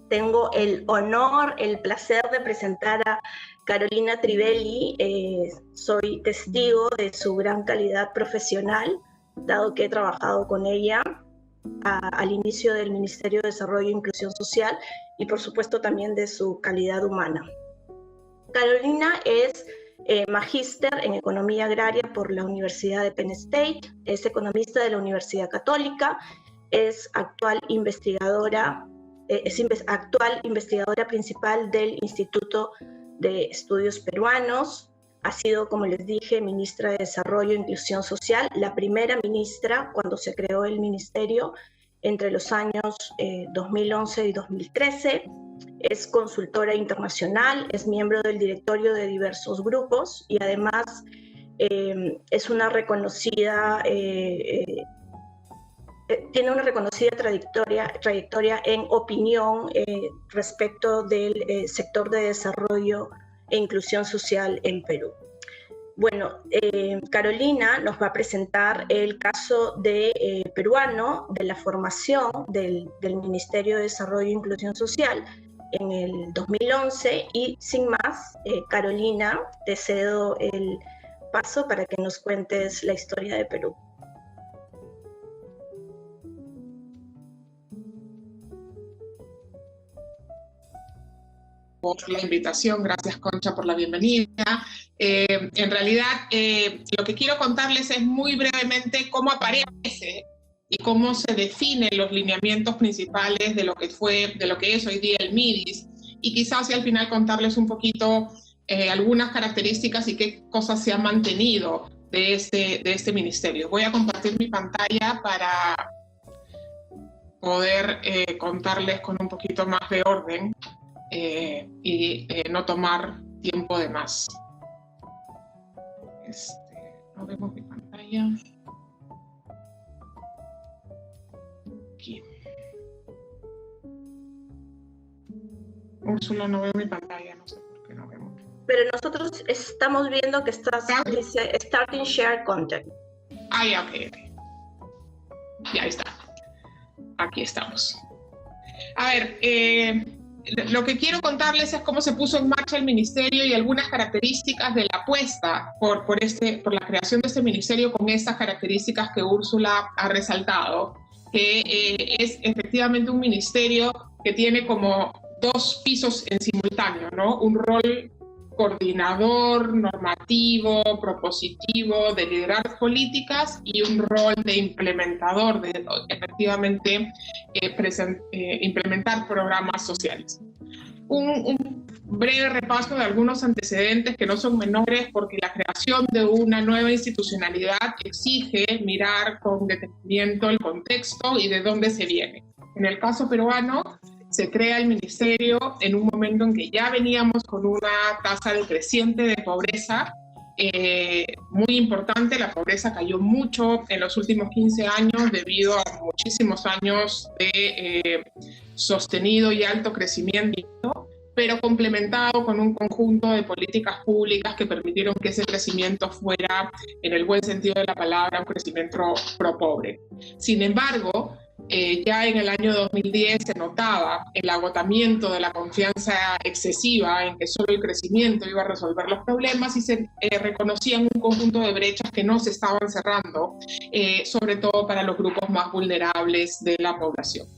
Tengo el honor, el placer de presentar a Carolina Trivelli. Soy testigo de su gran calidad profesional, dado que he trabajado con ella al inicio del Ministerio de Desarrollo e Inclusión Social y por supuesto también de su calidad humana. Carolina es magíster en Economía Agraria por la Universidad de Penn State, es economista de la Universidad Católica, es actual investigadora principal del Instituto de Estudios Peruanos. Ha sido, como les dije, ministra de Desarrollo e Inclusión Social, la primera ministra cuando se creó el ministerio entre los años 2011 y 2013. Es consultora internacional, es miembro del directorio de diversos grupos y además es una reconocida tiene una reconocida trayectoria en opinión respecto del sector de desarrollo e inclusión social en Perú. Bueno, Carolina nos va a presentar el caso peruano de la formación del Ministerio de Desarrollo e Inclusión Social en el 2011 y sin más, Carolina, te cedo el paso para que nos cuentes la historia de Perú. Por la invitación, gracias Concha por la bienvenida. En realidad lo que quiero contarles es muy brevemente cómo aparece y cómo se definen los lineamientos principales de lo que es hoy día el MIDIS y quizás al final contarles un poquito algunas características y qué cosas se han mantenido de este ministerio. Voy a compartir mi pantalla para poder contarles con un poquito más de orden y no tomar tiempo de más. No vemos mi pantalla. Aquí. Úrsula, no veo mi pantalla, no sé por qué no vemos. Pero nosotros estamos viendo que dice Starting Share Content. Ah, ya, ok. Ya está. Aquí estamos. A ver, lo que quiero contarles es cómo se puso en marcha el ministerio y algunas características de la apuesta por la creación de este ministerio con estas características que Úrsula ha resaltado, que es efectivamente un ministerio que tiene como dos pisos en simultáneo, ¿no? Un rol coordinador, normativo, propositivo, de liderar políticas y un rol de implementador, de efectivamente implementar programas sociales. Un breve repaso de algunos antecedentes que no son menores porque la creación de una nueva institucionalidad exige mirar con detenimiento el contexto y de dónde se viene. En el caso peruano, se crea el ministerio en un momento en que ya veníamos con una tasa decreciente de pobreza muy importante. La pobreza cayó mucho en los últimos 15 años debido a muchísimos años de sostenido y alto crecimiento, pero complementado con un conjunto de políticas públicas que permitieron que ese crecimiento fuera, en el buen sentido de la palabra, un crecimiento pro-pobre. Sin embargo, ya en el año 2010 se notaba el agotamiento de la confianza excesiva en que solo el crecimiento iba a resolver los problemas y se reconocían un conjunto de brechas que no se estaban cerrando, sobre todo para los grupos más vulnerables de la población.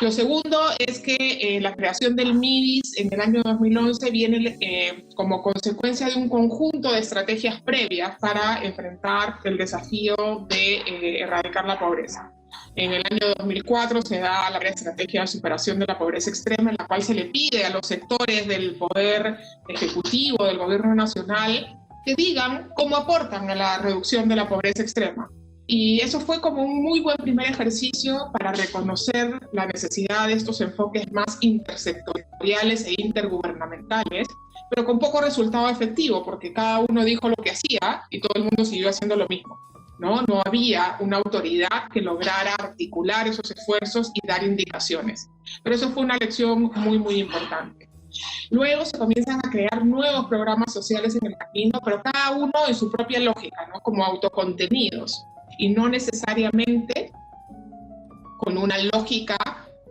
Lo segundo es que la creación del MIDIS en el año 2011 viene como consecuencia de un conjunto de estrategias previas para enfrentar el desafío de erradicar la pobreza. En el año 2004 se da la estrategia de superación de la pobreza extrema, en la cual se le pide a los sectores del poder ejecutivo, del gobierno nacional, que digan cómo aportan a la reducción de la pobreza extrema. Y eso fue como un muy buen primer ejercicio para reconocer la necesidad de estos enfoques más intersectoriales e intergubernamentales, pero con poco resultado efectivo, porque cada uno dijo lo que hacía y todo el mundo siguió haciendo lo mismo. No había una autoridad que lograra articular esos esfuerzos y dar indicaciones. Pero eso fue una lección muy, muy importante. Luego se comienzan a crear nuevos programas sociales en el camino, pero cada uno en su propia lógica, ¿no? Como autocontenidos, y no necesariamente con una lógica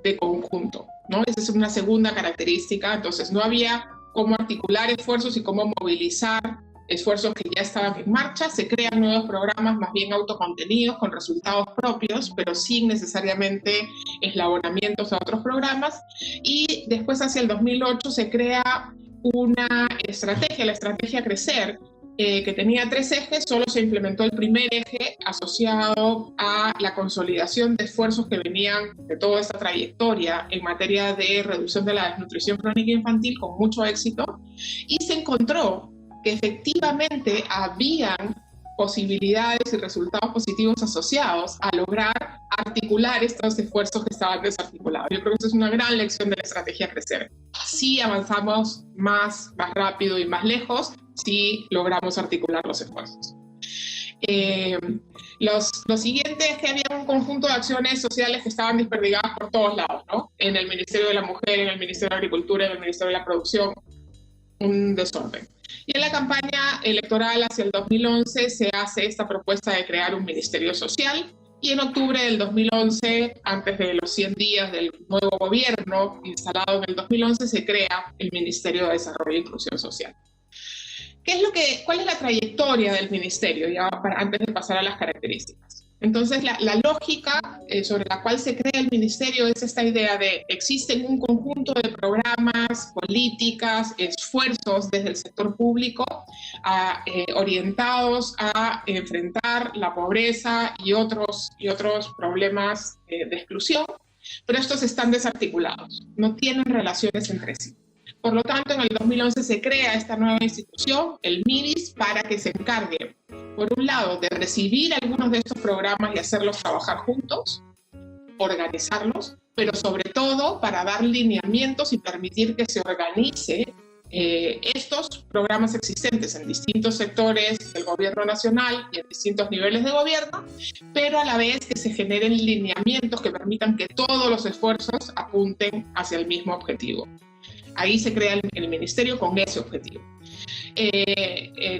de conjunto. ¿no? Esa es una segunda característica. Entonces, no había cómo articular esfuerzos y cómo movilizar esfuerzos que ya estaban en marcha. Se crean nuevos programas más bien autocontenidos con resultados propios, pero sin necesariamente eslabonamientos a otros programas. Y después, hacia el 2008, se crea una estrategia, la estrategia Crecer, que tenía 3 ejes. Solo se implementó el primer eje asociado a la consolidación de esfuerzos que venían de toda esta trayectoria en materia de reducción de la desnutrición crónica infantil con mucho éxito, y se encontró que efectivamente habían posibilidades y resultados positivos asociados a lograr articular estos esfuerzos que estaban desarticulados. Yo creo que esa es una gran lección de la estrategia Crecer. Sí avanzamos más rápido y más lejos si logramos articular los esfuerzos. Lo siguiente es que había un conjunto de acciones sociales que estaban desperdigadas por todos lados, ¿no? En el Ministerio de la Mujer, en el Ministerio de Agricultura, en el Ministerio de la Producción, un desorden. Y en la campaña electoral hacia el 2011 se hace esta propuesta de crear un ministerio social, y en octubre del 2011, antes de los 100 días del nuevo gobierno instalado en el 2011, se crea el Ministerio de Desarrollo e Inclusión Social. ¿Cuál es la trayectoria del ministerio? Ya antes de pasar a las características. Entonces, la lógica sobre la cual se crea el ministerio es esta idea de existen un conjunto de programas, políticas, esfuerzos desde el sector público orientados a enfrentar la pobreza y otros problemas de exclusión, pero estos están desarticulados, no tienen relaciones entre sí. Por lo tanto, en el 2011 se crea esta nueva institución, el MIDIS, para que se encargue, por un lado, de recibir algunos de estos programas y hacerlos trabajar juntos, organizarlos, pero sobre todo para dar lineamientos y permitir que se organice estos programas existentes en distintos sectores del gobierno nacional y en distintos niveles de gobierno, pero a la vez que se generen lineamientos que permitan que todos los esfuerzos apunten hacia el mismo objetivo. Ahí se crea el ministerio con ese objetivo.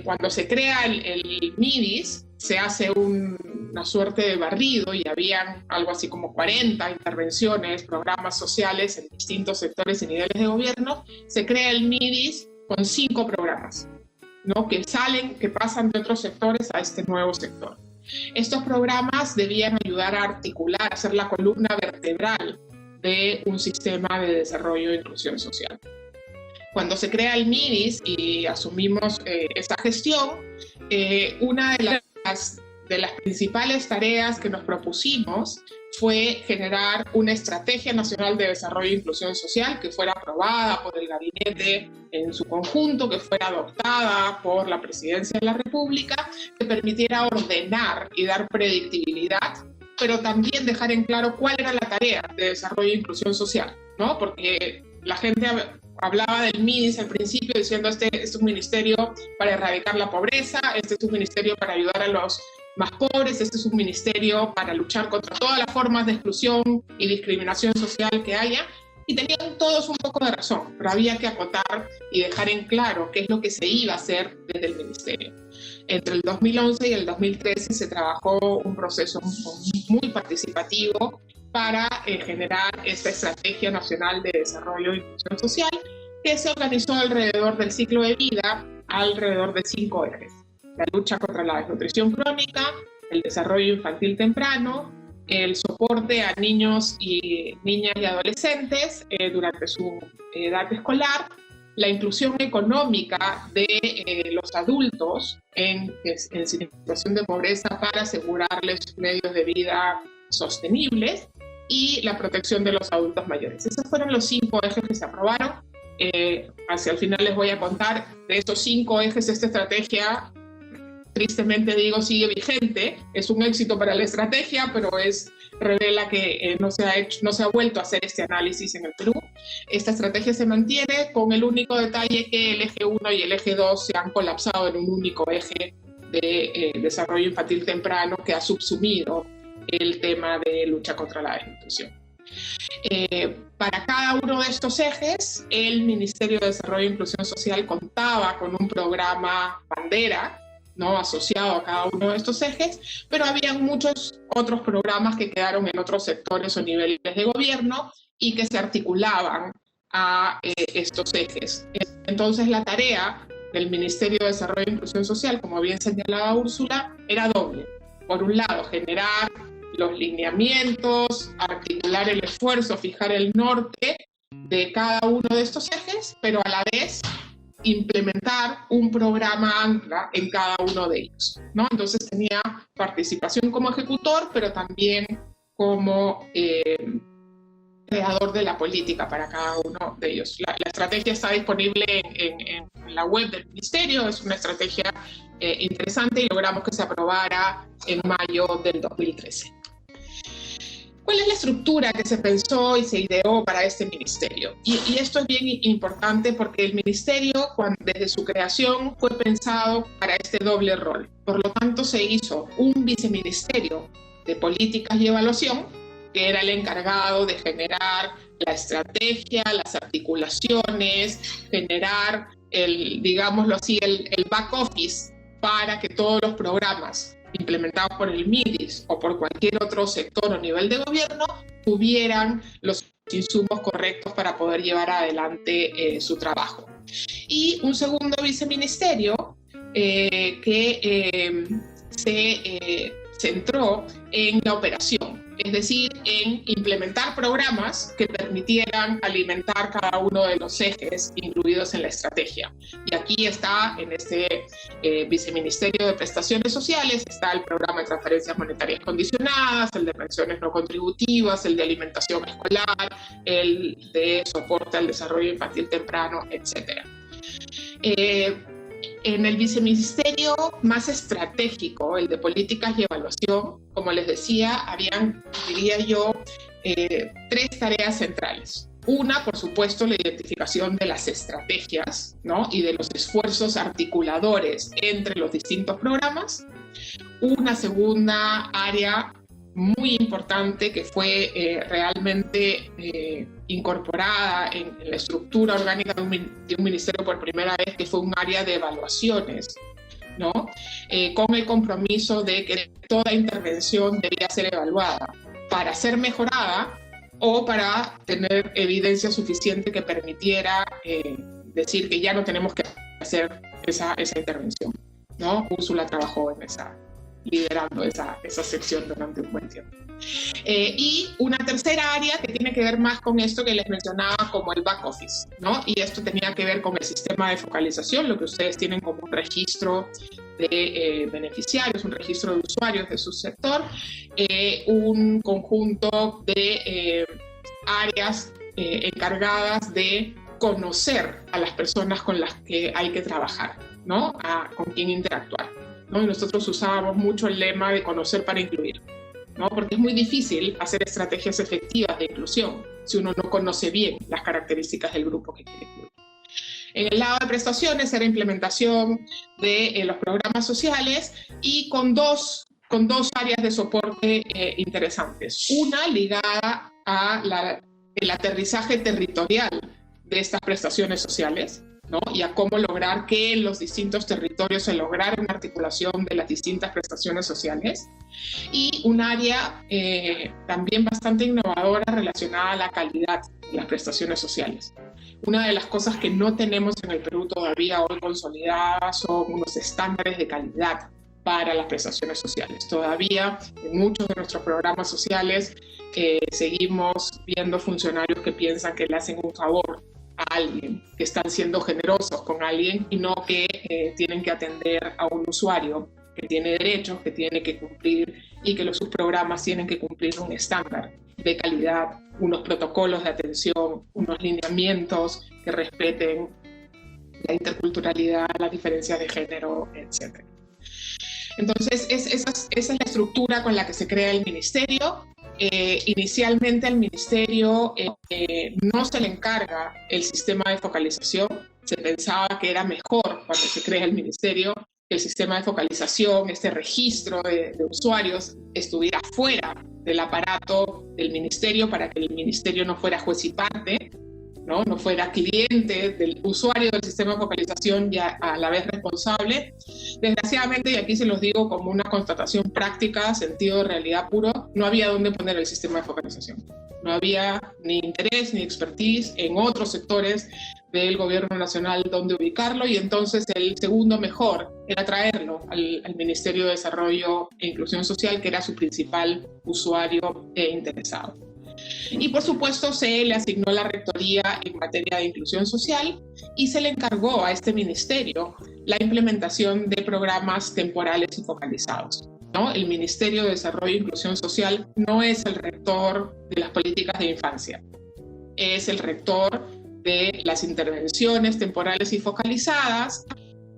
Cuando se crea el MIDIS, se hace una suerte de barrido y habían algo así como 40 intervenciones, programas sociales en distintos sectores y niveles de gobierno. Se crea el MIDIS con 5 programas, ¿no? que pasan de otros sectores a este nuevo sector. Estos programas debían ayudar a articular, a ser la columna vertebral de un sistema de desarrollo e inclusión social. Cuando se crea el MIDIS y asumimos esa gestión, una de las principales tareas que nos propusimos fue generar una estrategia nacional de desarrollo e inclusión social que fuera aprobada por el gabinete en su conjunto, que fuera adoptada por la Presidencia de la República, que permitiera ordenar y dar predictibilidad, pero también dejar en claro cuál era la tarea de desarrollo e inclusión social, ¿no? Porque la gente hablaba del MIDIS al principio diciendo este es un ministerio para erradicar la pobreza, este es un ministerio para ayudar a los más pobres, este es un ministerio para luchar contra todas las formas de exclusión y discriminación social que haya, y tenían todos un poco de razón, pero había que acotar y dejar en claro qué es lo que se iba a hacer desde el ministerio. Entre el 2011 y el 2013 se trabajó un proceso muy participativo para generar esta Estrategia Nacional de Desarrollo e Inclusión Social, que se organizó alrededor del ciclo de vida, alrededor de 5 ejes. La lucha contra la desnutrición crónica, el desarrollo infantil temprano, el soporte a niños y niñas y adolescentes durante su edad escolar, la inclusión económica de los adultos en situación de pobreza para asegurarles medios de vida sostenibles, y la protección de los adultos mayores. Esos fueron los 5 ejes que se aprobaron. Hacia el final les voy a contar de esos 5 ejes. Esta estrategia, tristemente digo, sigue vigente. Es un éxito para la estrategia, pero revela que no se ha vuelto a hacer este análisis en el Perú. Esta estrategia se mantiene con el único detalle que el eje 1 y el eje 2 se han colapsado en un único eje de desarrollo infantil temprano que ha subsumido el tema de lucha contra la desnutrición. Para cada uno de estos ejes, el Ministerio de Desarrollo e Inclusión Social contaba con un programa bandera ¿no? Asociado a cada uno de estos ejes, pero había muchos otros programas que quedaron en otros sectores o niveles de gobierno y que se articulaban a estos ejes. Entonces la tarea del Ministerio de Desarrollo e Inclusión Social, como bien señalaba Úrsula, era doble. Por un lado, generar los lineamientos, articular el esfuerzo, fijar el norte de cada uno de estos ejes, pero a la vez implementar un programa ancla en cada uno de ellos, ¿no? Entonces tenía participación como ejecutor, pero también como creador de la política para cada uno de ellos. La estrategia está disponible en la web del Ministerio, es una estrategia interesante y logramos que se aprobara en mayo del 2013. ¿Cuál es la estructura que se pensó y se ideó para este ministerio? Y esto es bien importante porque el ministerio, desde su creación, fue pensado para este doble rol. Por lo tanto, se hizo un viceministerio de políticas y evaluación, que era el encargado de generar la estrategia, las articulaciones, generar digámoslo así, el back office para que todos los programas implementados por el MIDIS o por cualquier otro sector o nivel de gobierno tuvieran los insumos correctos para poder llevar adelante su trabajo. Y un segundo viceministerio que se centró en la operación, es decir, en implementar programas que permitieran alimentar cada uno de los ejes incluidos en la estrategia. Y aquí está, en este viceministerio de prestaciones sociales, está el programa de transferencias monetarias condicionadas, el de pensiones no contributivas, el de alimentación escolar, el de soporte al desarrollo infantil temprano, etc. En el viceministerio más estratégico, el de políticas y evaluación, como les decía, habían, diría yo, 3 tareas centrales. Una, por supuesto, la identificación de las estrategias, ¿no? Y de los esfuerzos articuladores entre los distintos programas. Una segunda área muy importante que fue realmente incorporada en la estructura orgánica de un ministerio por primera vez, que fue un área de evaluaciones, ¿no? Con el compromiso de que toda intervención debía ser evaluada para ser mejorada o para tener evidencia suficiente que permitiera decir que ya no tenemos que hacer esa intervención, ¿no? Úrsula trabajó en liderando esa sección durante un buen tiempo. Y una tercera área que tiene que ver más con esto que les mencionaba como el back office, ¿no? Y esto tenía que ver con el sistema de focalización, lo que ustedes tienen como un registro de beneficiarios, un registro de usuarios de su sector, un conjunto de áreas encargadas de conocer a las personas con las que hay que trabajar, ¿no? Con quién interactuar, ¿no? Y nosotros usábamos mucho el lema de conocer para incluir, ¿no? Porque es muy difícil hacer estrategias efectivas de inclusión si uno no conoce bien las características del grupo que quiere incluir. En el lado de prestaciones era implementación de los programas sociales y con dos áreas de soporte interesantes. Una ligada a el aterrizaje territorial de estas prestaciones sociales, ¿no? Y a cómo lograr que en los distintos territorios se lograra una articulación de las distintas prestaciones sociales. Y un área también bastante innovadora relacionada a la calidad de las prestaciones sociales. Una de las cosas que no tenemos en el Perú todavía hoy consolidadas son unos estándares de calidad para las prestaciones sociales. Todavía en muchos de nuestros programas sociales seguimos viendo funcionarios que piensan que le hacen un favor a alguien, que están siendo generosos con alguien y no que tienen que atender a un usuario que tiene derechos, que tiene que cumplir y que sus programas tienen que cumplir un estándar de calidad, unos protocolos de atención, unos lineamientos que respeten la interculturalidad, las diferencias de género, etc. Entonces, esa es la estructura con la que se crea el ministerio. Inicialmente el ministerio no se le encarga el sistema de focalización. Se pensaba que era mejor cuando se crea el ministerio que el sistema de focalización, este registro de usuarios, estuviera fuera del aparato del ministerio para que el ministerio no fuera juez y parte, ¿no? No fuera cliente del usuario del sistema de focalización y a la vez responsable. Desgraciadamente, y aquí se los digo como una constatación práctica, sentido de realidad puro, no había dónde poner el sistema de focalización. No había ni interés ni expertise en otros sectores del gobierno nacional donde ubicarlo, y entonces el segundo mejor era traerlo al Ministerio de Desarrollo e Inclusión Social, que era su principal usuario e interesado. Y por supuesto se le asignó la rectoría en materia de inclusión social y se le encargó a este ministerio la implementación de programas temporales y focalizados, ¿no? El Ministerio de Desarrollo e Inclusión Social no es el rector de las políticas de infancia, es el rector de las intervenciones temporales y focalizadas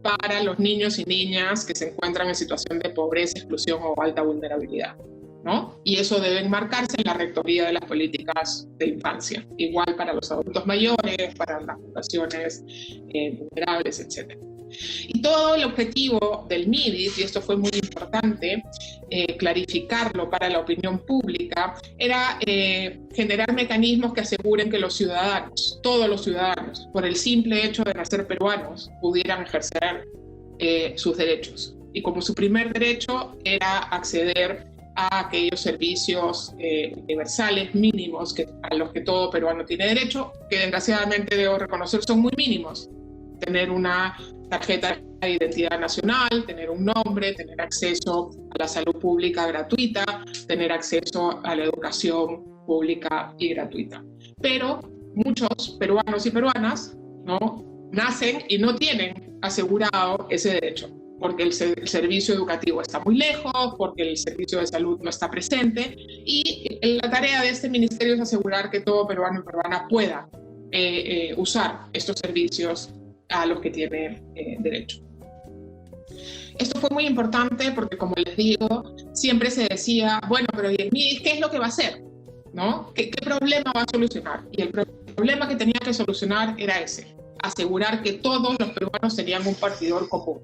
para los niños y niñas que se encuentran en situación de pobreza, exclusión o alta vulnerabilidad, ¿no? Y eso debe enmarcarse en la rectoría de las políticas de infancia, igual para los adultos mayores, para las poblaciones vulnerables, etc. Y todo el objetivo del MIDIS, y esto fue muy importante clarificarlo para la opinión pública, era generar mecanismos que aseguren que los ciudadanos, todos los ciudadanos, por el simple hecho de nacer peruanos, pudieran ejercer sus derechos. Y como su primer derecho era acceder a aquellos servicios universales mínimos a los que todo peruano tiene derecho, que desgraciadamente debo reconocer son muy mínimos. Tener una tarjeta de identidad nacional, tener un nombre, tener acceso a la salud pública gratuita, tener acceso a la educación pública y gratuita. Pero muchos peruanos y peruanas, ¿no?, nacen y no tienen asegurado ese derecho, porque el servicio educativo está muy lejos, porque el servicio de salud no está presente, y la tarea de este ministerio es asegurar que todo peruano y peruana pueda usar estos servicios a los que tiene derecho. Esto fue muy importante porque, como les digo, siempre se decía, bueno, pero ¿y el MIDIS qué es lo que va a hacer? ¿No? ¿Qué problema va a solucionar? Y el problema que tenía que solucionar era ese, asegurar que todos los peruanos tenían un partidor común,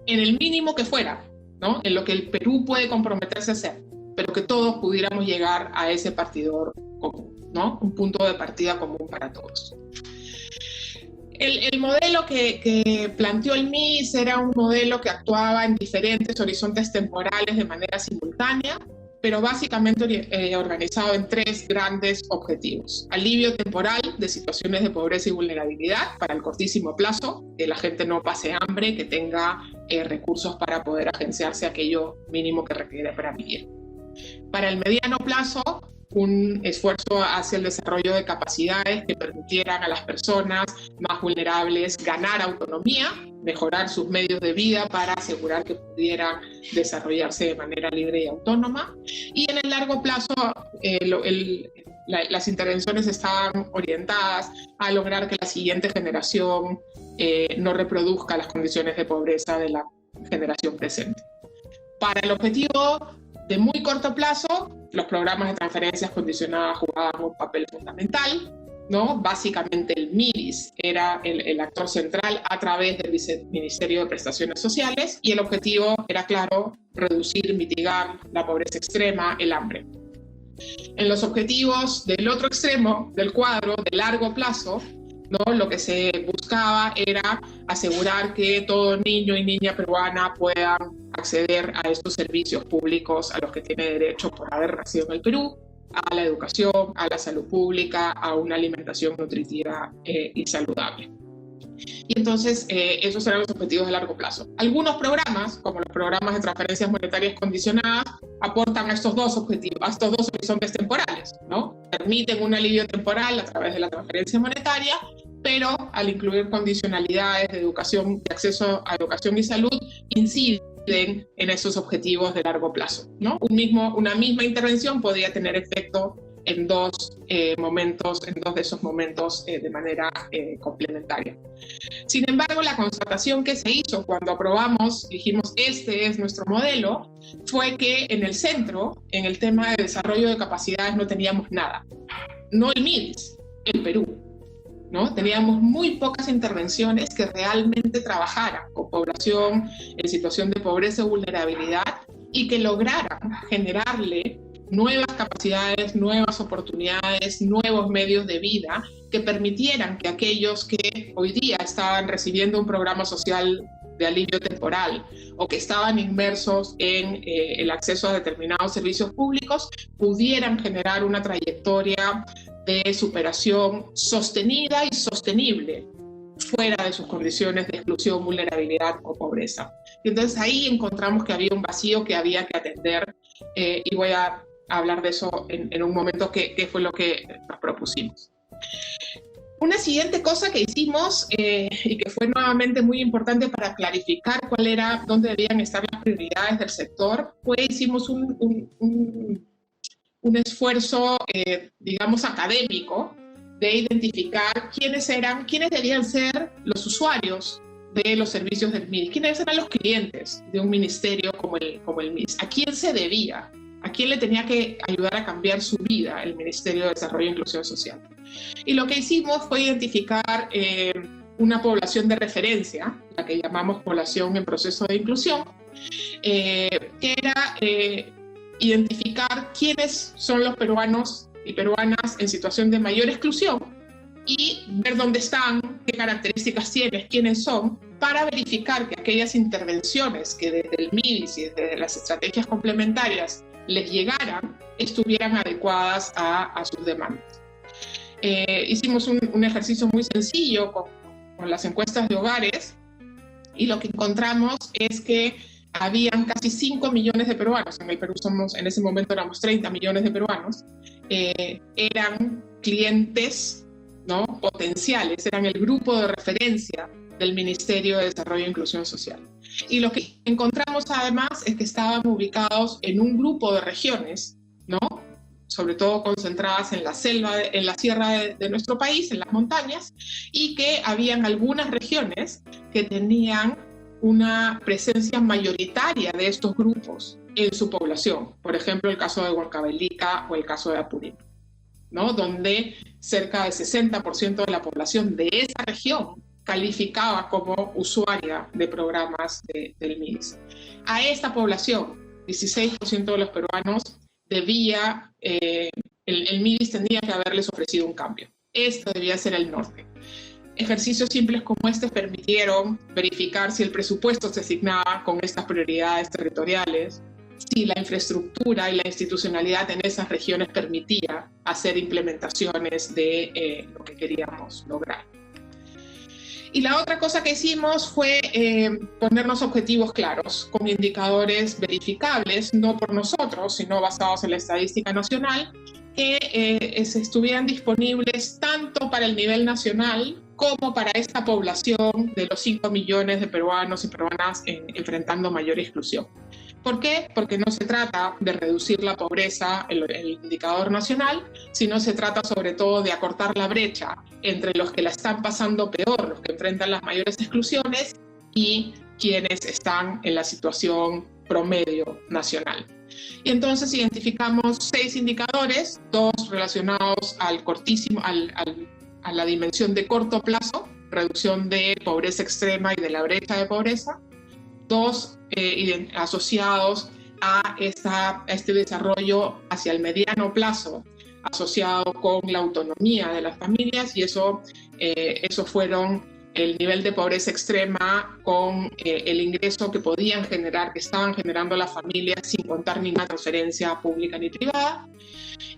en el mínimo que fuera, ¿no?, en lo que el Perú puede comprometerse a hacer, pero que todos pudiéramos llegar a ese partidor común, ¿no?, un punto de partida común para todos. El modelo que planteó el MIDIS era un modelo que actuaba en diferentes horizontes temporales de manera simultánea, pero básicamente organizado en tres grandes objetivos. Alivio temporal de situaciones de pobreza y vulnerabilidad para el cortísimo plazo, que la gente no pase hambre, que tenga recursos para poder agenciarse aquello mínimo que requiere para vivir. Para el mediano plazo, un esfuerzo hacia el desarrollo de capacidades que permitieran a las personas más vulnerables ganar autonomía, mejorar sus medios de vida para asegurar que pudieran desarrollarse de manera libre y autónoma. Y en el largo plazo, las intervenciones estaban orientadas a lograr que la siguiente generación no reproduzca las condiciones de pobreza de la generación presente. Para el objetivo de muy corto plazo, los programas de transferencias condicionadas jugaban un papel fundamental, ¿no? Básicamente el MIDIS era el actor central a través del Ministerio de Prestaciones Sociales, y el objetivo era, claro, reducir, mitigar la pobreza extrema, el hambre. En los objetivos del otro extremo del cuadro, de largo plazo, ¿no?, lo que se buscaba era asegurar que todo niño y niña peruana puedan acceder a estos servicios públicos a los que tiene derecho por haber nacido en el Perú, a la educación, a la salud pública, a una alimentación nutritiva y saludable. Y entonces esos eran los objetivos de largo plazo. Algunos programas, como los programas de transferencias monetarias condicionadas, aportan a estos dos objetivos, a estos dos horizontes temporales, ¿no? Permiten un alivio temporal a través de la transferencia monetaria, pero al incluir condicionalidades de educación, de acceso a educación y salud, inciden en esos objetivos de largo plazo, ¿no? Una misma intervención podría tener efecto en dos momentos, en dos de esos momentos de manera complementaria. Sin embargo, la constatación que se hizo cuando aprobamos, dijimos, este es nuestro modelo, fue que en el centro, en el tema de desarrollo de capacidades, no teníamos nada. No el MIDIS, el Perú, ¿no? Teníamos muy pocas intervenciones que realmente trabajaran con población en situación de pobreza y vulnerabilidad y que lograran generarle, nuevas capacidades, nuevas oportunidades, nuevos medios de vida que permitieran que aquellos que hoy día estaban recibiendo un programa social de alivio temporal o que estaban inmersos en el acceso a determinados servicios públicos pudieran generar una trayectoria de superación sostenida y sostenible fuera de sus condiciones de exclusión, vulnerabilidad o pobreza. Y entonces ahí encontramos que había un vacío que había que atender y voy a hablar de eso en un momento, que fue lo que nos propusimos. Una siguiente cosa que hicimos y que fue nuevamente muy importante para clarificar dónde debían estar las prioridades del sector, hicimos un esfuerzo, digamos, académico de identificar quiénes debían ser los usuarios de los servicios del MIDIS, quiénes eran los clientes de un ministerio como el MIDIS, a quién se debía, a quién le tenía que ayudar a cambiar su vida el Ministerio de Desarrollo e Inclusión Social. Y lo que hicimos fue identificar una población de referencia, la que llamamos población en proceso de inclusión, que era identificar quiénes son los peruanos y peruanas en situación de mayor exclusión y ver dónde están, qué características tienen, quiénes son, para verificar que aquellas intervenciones que desde el MIDIS y desde las estrategias complementarias les llegaran, estuvieran adecuadas a sus demandas. Hicimos un ejercicio muy sencillo con las encuestas de hogares y lo que encontramos es que habían casi 5 millones de peruanos, en el Perú en ese momento éramos 30 millones de peruanos, eran clientes, ¿no?, potenciales, eran el grupo de referencia del Ministerio de Desarrollo e Inclusión Social. Y lo que encontramos además es que estaban ubicados en un grupo de regiones, ¿no?, sobre todo concentradas en la selva, en la sierra de nuestro país, en las montañas, y que habían algunas regiones que tenían una presencia mayoritaria de estos grupos en su población. Por ejemplo, el caso de Huancavelica o el caso de Apurímac, ¿no?, donde cerca del 60% de la población de esa región calificaba como usuaria de programas del MIDIS. A esta población, 16% de los peruanos debía, el MIDIS tendría que haberles ofrecido un cambio. Esto debía ser el norte. Ejercicios simples como este permitieron verificar si el presupuesto se asignaba con estas prioridades territoriales, si la infraestructura y la institucionalidad en esas regiones permitía hacer implementaciones de lo que queríamos lograr. Y la otra cosa que hicimos fue ponernos objetivos claros, con indicadores verificables, no por nosotros, sino basados en la estadística nacional, que estuvieran disponibles tanto para el nivel nacional como para esta población de los 5 millones de peruanos y peruanas enfrentando mayor exclusión. ¿Por qué? Porque no se trata de reducir la pobreza, el indicador nacional, sino se trata sobre todo de acortar la brecha entre los que la están pasando peor, los que enfrentan las mayores exclusiones, y quienes están en la situación promedio nacional. Y entonces identificamos 6 indicadores, 2 relacionados a la dimensión de corto plazo, reducción de pobreza extrema y de la brecha de pobreza, 2 asociados a este desarrollo hacia el mediano plazo, asociado con la autonomía de las familias, y eso fueron el nivel de pobreza extrema con el ingreso que podían generar, que estaban generando las familias sin contar ninguna transferencia pública ni privada,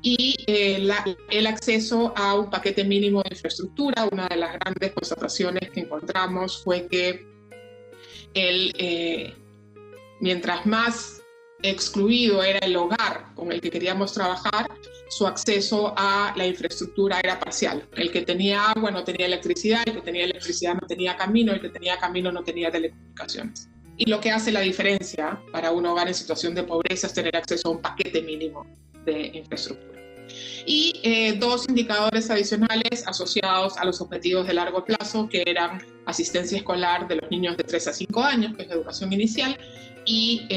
y el acceso a un paquete mínimo de infraestructura. Una de las grandes constataciones que encontramos fue que mientras más excluido era el hogar con el que queríamos trabajar, su acceso a la infraestructura era parcial. El que tenía agua no tenía electricidad, el que tenía electricidad no tenía camino, el que tenía camino no tenía telecomunicaciones. Y lo que hace la diferencia para un hogar en situación de pobreza es tener acceso a un paquete mínimo de infraestructura. Y 2 indicadores adicionales asociados a los objetivos de largo plazo, que eran asistencia escolar de los niños de 3 a 5 años, que es la educación inicial, y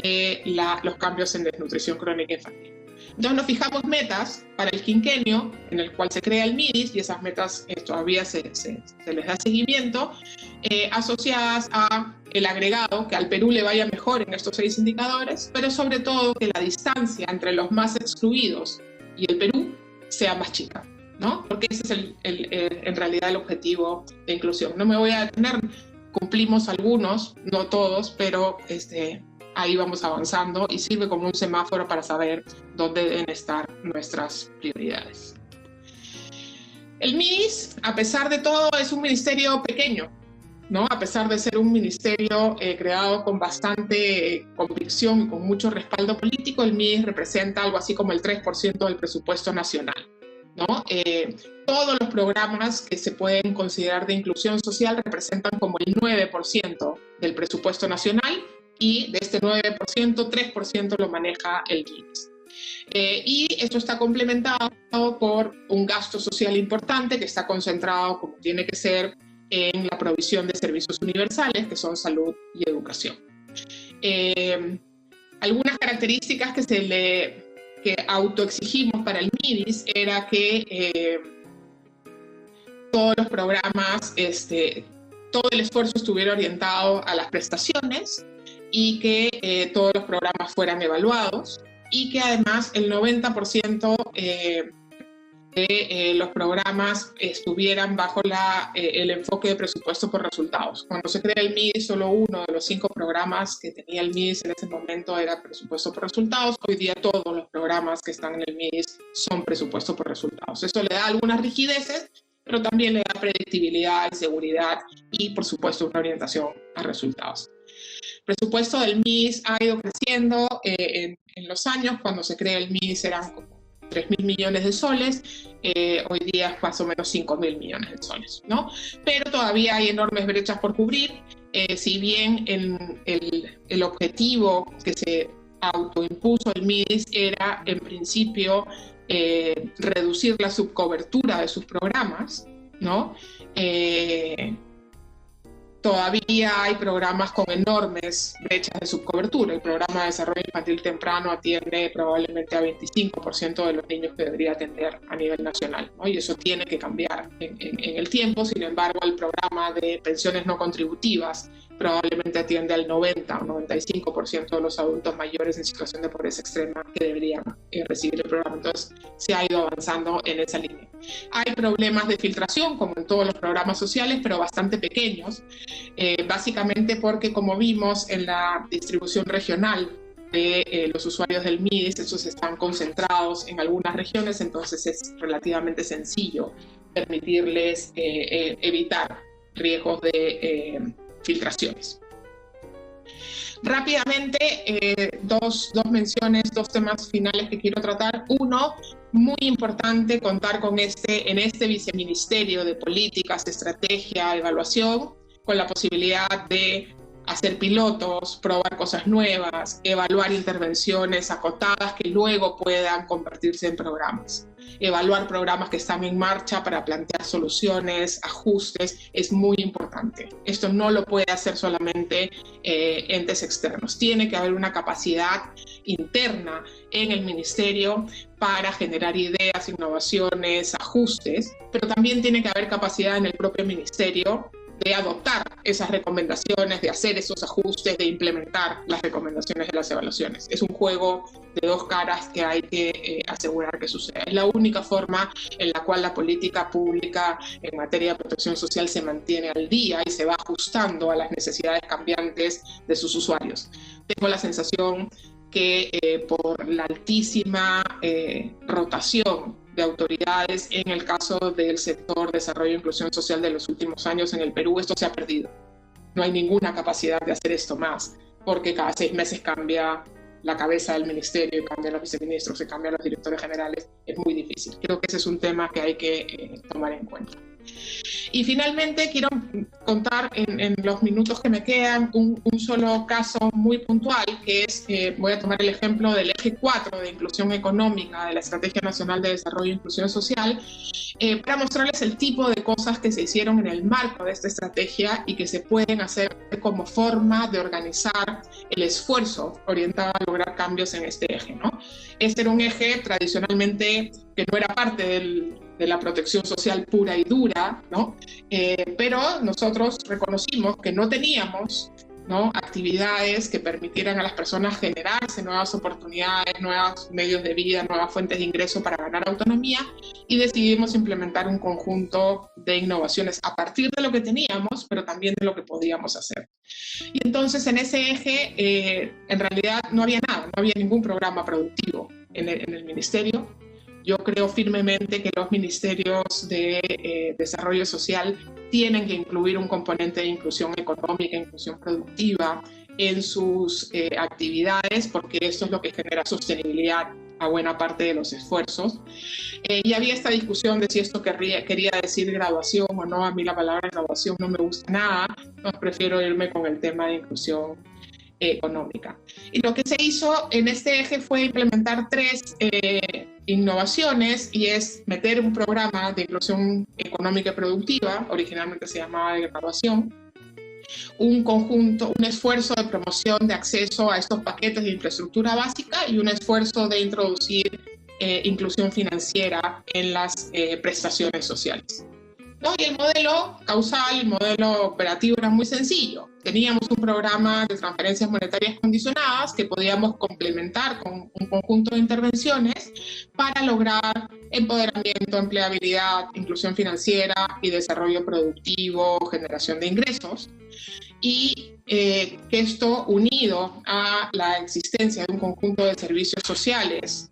los cambios en desnutrición crónica infantil. Entonces nos fijamos metas para el quinquenio en el cual se crea el MIDIS, y esas metas todavía se les da seguimiento, asociadas a el agregado, que al Perú le vaya mejor en estos 6 indicadores, pero sobre todo que la distancia entre los más excluidos y el Perú sea más chica, ¿no? Porque ese es en realidad el objetivo de inclusión. No me voy a detener, cumplimos algunos, no todos, pero ahí vamos avanzando y sirve como un semáforo para saber dónde deben estar nuestras prioridades. El MIDIS, a pesar de todo, es un ministerio pequeño, ¿no? A pesar de ser un ministerio creado con bastante convicción y con mucho respaldo político, el MIDIS representa algo así como el 3% del presupuesto nacional, ¿no? Todos los programas que se pueden considerar de inclusión social representan como el 9% del presupuesto nacional, y de este 9%, 3% lo maneja el MIDIS. Y esto está complementado por un gasto social importante que está concentrado, como tiene que ser, en la provisión de servicios universales, que son salud y educación. Algunas características que autoexigimos para el MIDIS era que todos los programas, todo el esfuerzo estuviera orientado a las prestaciones, y que todos los programas fueran evaluados, y que además el 90% de los programas estuvieran bajo el enfoque de presupuesto por resultados. Cuando se crea el MIDIS, solo uno de los 5 programas que tenía el MIDIS en ese momento era presupuesto por resultados. Hoy día todos los programas que están en el MIDIS son presupuesto por resultados. Eso le da algunas rigideces, pero también le da predictibilidad y seguridad y, por supuesto, una orientación a resultados. El presupuesto del MIDIS ha ido creciendo en los años. Cuando se crea el MIDIS eran como 3.000 millones de soles, hoy día es más o menos 5.000 millones de soles, ¿no? Pero todavía hay enormes brechas por cubrir. Si bien el objetivo que se autoimpuso el MIDIS era, en principio, reducir la subcobertura de sus programas, ¿no? Todavía hay programas con enormes brechas de subcobertura. El programa de desarrollo infantil temprano atiende probablemente a 25% de los niños que debería atender a nivel nacional, ¿no? Y eso tiene que cambiar en el tiempo. Sin embargo, el programa de pensiones no contributivas probablemente atiende al 90 o 95% de los adultos mayores en situación de pobreza extrema que deberían recibir el programa. Entonces, se ha ido avanzando en esa línea. Hay problemas de filtración, como en todos los programas sociales, pero bastante pequeños, básicamente porque, como vimos en la distribución regional de los usuarios del MIDIS, esos están concentrados en algunas regiones, entonces es relativamente sencillo permitirles evitar riesgos de filtraciones. Rápidamente, dos menciones, 2 temas finales que quiero tratar. Uno, muy importante contar con en este viceministerio de políticas, estrategia, evaluación, con la posibilidad de hacer pilotos, probar cosas nuevas, evaluar intervenciones acotadas que luego puedan convertirse en programas. Evaluar programas que están en marcha para plantear soluciones, ajustes, es muy importante. Esto no lo puede hacer solamente entes externos. Tiene que haber una capacidad interna en el ministerio para generar ideas, innovaciones, ajustes, pero también tiene que haber capacidad en el propio ministerio de adoptar esas recomendaciones, de hacer esos ajustes, de implementar las recomendaciones de las evaluaciones. Es un juego de 2 caras que hay que asegurar que suceda. Es la única forma en la cual la política pública en materia de protección social se mantiene al día y se va ajustando a las necesidades cambiantes de sus usuarios. Tengo la sensación que por la altísima rotación de autoridades en el caso del sector desarrollo e inclusión social de los últimos años en el Perú, esto se ha perdido. No hay ninguna capacidad de hacer esto más, porque cada 6 meses cambia la cabeza del ministerio, cambian los viceministros, se cambian los directores generales. Es muy difícil. Creo que ese es un tema que hay que tomar en cuenta. Y finalmente quiero contar en los minutos que me quedan un solo caso muy puntual, que es, voy a tomar el ejemplo del eje 4 de inclusión económica de la Estrategia Nacional de Desarrollo e Inclusión Social, para mostrarles el tipo de cosas que se hicieron en el marco de esta estrategia y que se pueden hacer como forma de organizar el esfuerzo orientado a lograr cambios en este eje, ¿no? Este era un eje tradicionalmente que no era parte de la protección social pura y dura, ¿no? Pero nosotros reconocimos que no teníamos ¿no? Actividades que permitieran a las personas generarse nuevas oportunidades, nuevos medios de vida, nuevas fuentes de ingreso para ganar autonomía, y decidimos implementar un conjunto de innovaciones a partir de lo que teníamos, pero también de lo que podíamos hacer. Y entonces en ese eje, en realidad no había nada, no había ningún programa productivo en el ministerio. Yo creo firmemente que los ministerios de desarrollo social tienen que incluir un componente de inclusión económica, inclusión productiva en sus actividades, porque eso es lo que genera sostenibilidad a buena parte de los esfuerzos. Y había esta discusión de si esto quería decir graduación o no. A mí la palabra graduación no me gusta nada, no, prefiero irme con el tema de inclusión económica. Y lo que se hizo en este eje fue implementar 3 innovaciones, y es meter un programa de inclusión económica y productiva, originalmente se llamaba de graduación, un esfuerzo de promoción de acceso a estos paquetes de infraestructura básica y un esfuerzo de introducir inclusión financiera en las prestaciones sociales, ¿no? Y el modelo causal, el modelo operativo era muy sencillo. Teníamos un programa de transferencias monetarias condicionadas que podíamos complementar con un conjunto de intervenciones para lograr empoderamiento, empleabilidad, inclusión financiera y desarrollo productivo, generación de ingresos. Y que esto, unido a la existencia de un conjunto de servicios sociales,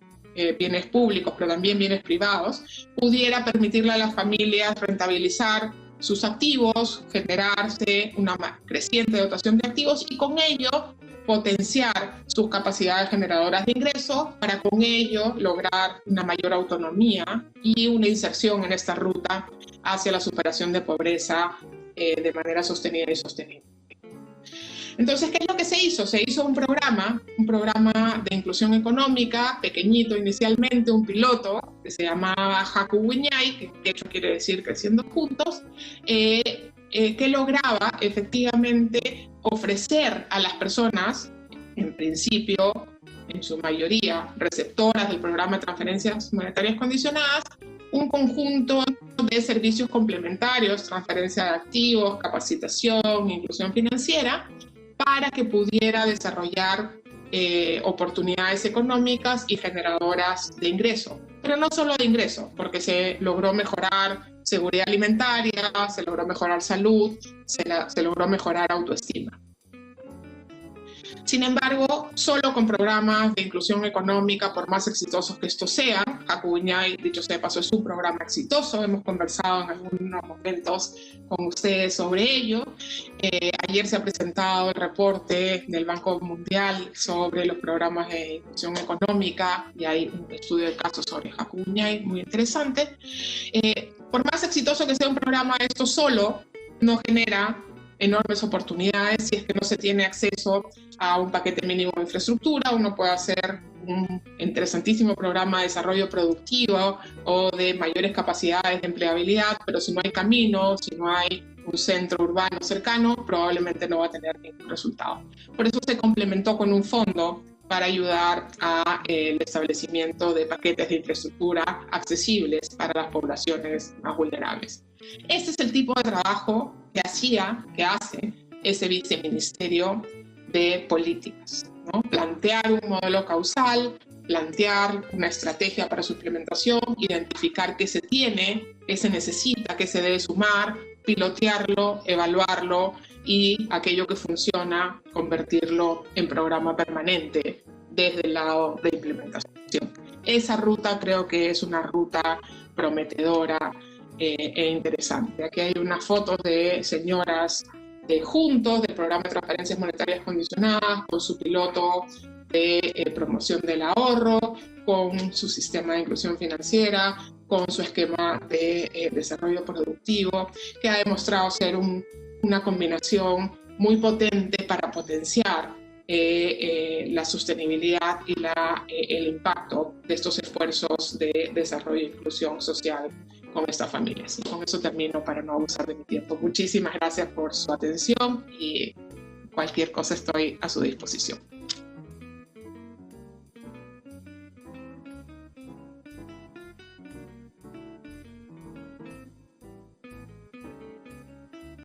bienes públicos, pero también bienes privados, pudiera permitirle a las familias rentabilizar sus activos, generarse una creciente dotación de activos y con ello potenciar sus capacidades generadoras de ingresos para con ello lograr una mayor autonomía y una inserción en esta ruta hacia la superación de pobreza de manera sostenida y sostenible. Entonces, ¿qué es lo que se hizo? Se hizo un programa de inclusión económica, pequeñito inicialmente, un piloto, que se llamaba Haku Wiñay, que de hecho quiere decir Creciendo Juntos, que lograba efectivamente ofrecer a las personas, en principio, en su mayoría, receptoras del programa de transferencias monetarias condicionadas, un conjunto de servicios complementarios, transferencia de activos, capacitación, inclusión financiera, para que pudiera desarrollar oportunidades económicas y generadoras de ingreso. Pero no solo de ingreso, porque se logró mejorar seguridad alimentaria, se logró mejorar salud, se logró mejorar autoestima. Sin embargo, solo con programas de inclusión económica, por más exitosos que estos sean, Haku Wiñay, dicho sea de paso, es un programa exitoso, hemos conversado en algunos momentos con ustedes sobre ello. Ayer se ha presentado el reporte del Banco Mundial sobre los programas de inclusión económica y hay un estudio de casos sobre Haku Wiñay muy interesante. Por más exitoso que sea un programa, esto solo no genera enormes oportunidades si es que no se tiene acceso a un paquete mínimo de infraestructura. Uno puede hacer un interesantísimo programa de desarrollo productivo o de mayores capacidades de empleabilidad, pero si no hay caminos, si no hay un centro urbano cercano, probablemente no va a tener ningún resultado. Por eso se complementó con un fondo para ayudar al establecimiento de paquetes de infraestructura accesibles para las poblaciones más vulnerables. Este es el tipo de trabajo que hace ese viceministerio de políticas, ¿no? Plantear un modelo causal, plantear una estrategia para su implementación, identificar qué se tiene, qué se necesita, qué se debe sumar, pilotearlo, evaluarlo y aquello que funciona, convertirlo en programa permanente desde el lado de implementación. Esa ruta creo que es una ruta prometedora e interesante. Aquí hay unas fotos de señoras juntos del programa de transferencias monetarias condicionadas con su piloto de promoción del ahorro, con su sistema de inclusión financiera, con su esquema de desarrollo productivo, que ha demostrado ser una combinación muy potente para potenciar la sostenibilidad y el impacto de estos esfuerzos de desarrollo e inclusión social con estas familias. Y con eso termino para no abusar de mi tiempo. Muchísimas gracias por su atención y cualquier cosa estoy a su disposición.